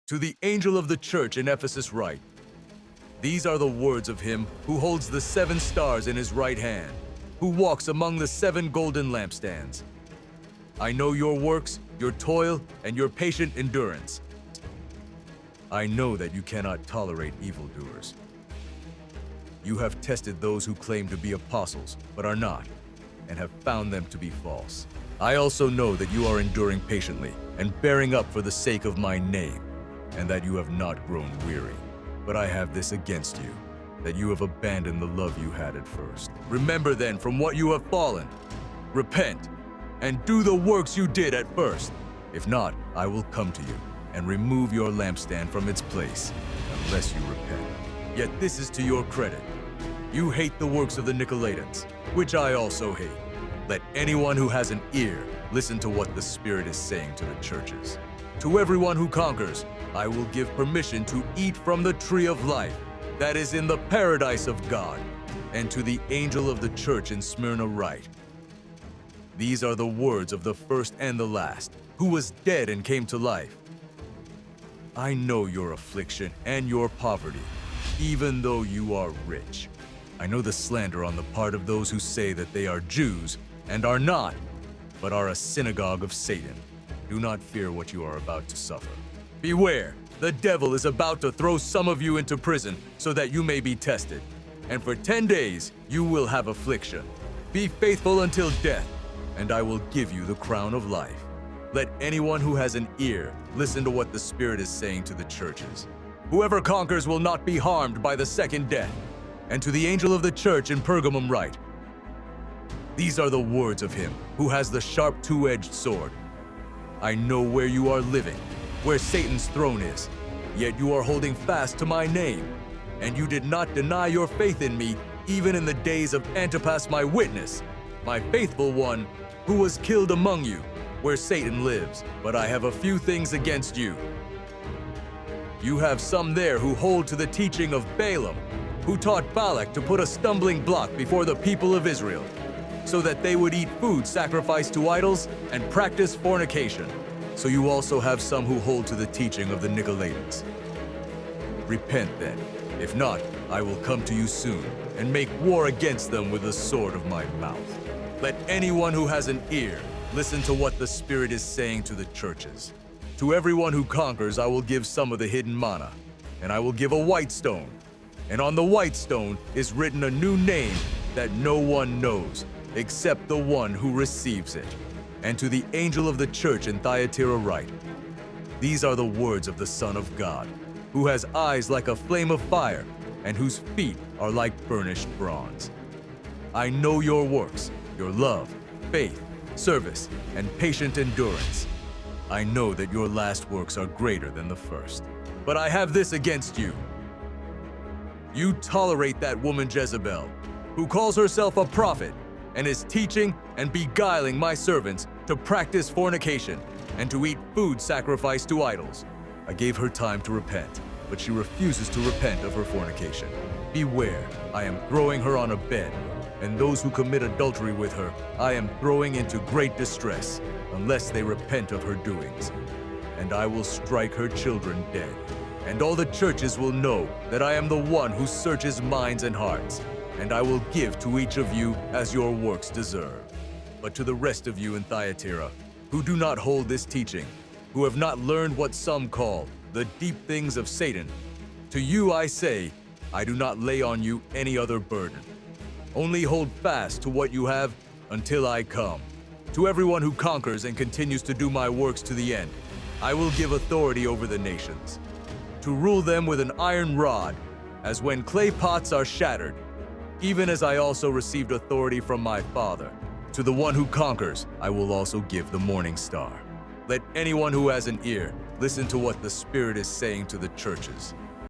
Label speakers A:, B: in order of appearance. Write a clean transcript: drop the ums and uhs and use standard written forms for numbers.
A: To the angel of the church in Ephesus write, these are the words of him who holds the 7 stars in his right hand, who walks among the 7 golden lampstands. I know your works, your toil, and your patient endurance. I know that you cannot tolerate evildoers. You have tested those who claim to be apostles, but are not, and have found them to be false. I also know that you are enduring patiently and bearing up for the sake of my name, and that you have not grown weary. But I have this against you, that you have abandoned the love you had at first. Remember then from what you have fallen. Repent, and do the works you did at first. If not, I will come to you and remove your lampstand from its place, unless you repent. Yet this is to your credit. You hate the works of the Nicolaitans, which I also hate. Let anyone who has an ear listen to what the Spirit is saying to the churches. To everyone who conquers, I will give permission to eat from the tree of life that is in the paradise of God. And to the angel of the church in Smyrna write, these are the words of the first and the last, who was dead and came to life. I know your affliction and your poverty, even though you are rich. I know the slander on the part of those who say that they are Jews and are not, but are a synagogue of Satan. Do not fear what you are about to suffer. Beware, the devil is about to throw some of you into prison so that you may be tested. And for 10 days you will have affliction. Be faithful until death, and I will give you the crown of life. Let anyone who has an ear listen to what the Spirit is saying to the churches. Whoever conquers will not be harmed by the second death. And to the angel of the church in Pergamum write, these are the words of him who has the sharp 2-edged sword. I know where you are living, where Satan's throne is, yet you are holding fast to my name, and you did not deny your faith in me even in the days of Antipas my witness, my faithful one, who was killed among you, where Satan lives. But I have a few things against you. You have some there who hold to the teaching of Balaam, who taught Balak to put a stumbling block before the people of Israel, so that they would eat food sacrificed to idols and practice fornication. So you also have some who hold to the teaching of the Nicolaitans. Repent then. If not, I will come to you soon and make war against them with the sword of my mouth. Let anyone who has an ear listen to what the Spirit is saying to the churches. To everyone who conquers, I will give some of the hidden manna, and I will give a white stone. And on the white stone is written a new name that no one knows, except the one who receives it. And to the angel of the church in Thyatira write, these are the words of the Son of God, who has eyes like a flame of fire, and whose feet are like burnished bronze. I know your works, your love, faith, service, and patient endurance. I know that your last works are greater than the first. But I have this against you. You tolerate that woman Jezebel, who calls herself a prophet, and is teaching and beguiling my servants to practice fornication and to eat food sacrificed to idols. I gave her time to repent, but she refuses to repent of her fornication. Beware, I am throwing her on a bed, and those who commit adultery with her I am throwing into great distress, unless they repent of her doings. And I will strike her children dead, and all the churches will know that I am the one who searches minds and hearts, and I will give to each of you as your works deserve. But to the rest of you in Thyatira, who do not hold this teaching, who have not learned what some call the deep things of Satan, to you I say, I do not lay on you any other burden. Only hold fast to what you have until I come. To everyone who conquers and continues to do my works to the end, I will give authority over the nations, to rule them with an iron rod, as when clay pots are shattered, even as I also received authority from my Father. To the one who conquers, I will also give the morning star. Let anyone who has an ear listen to what the Spirit is saying to the churches.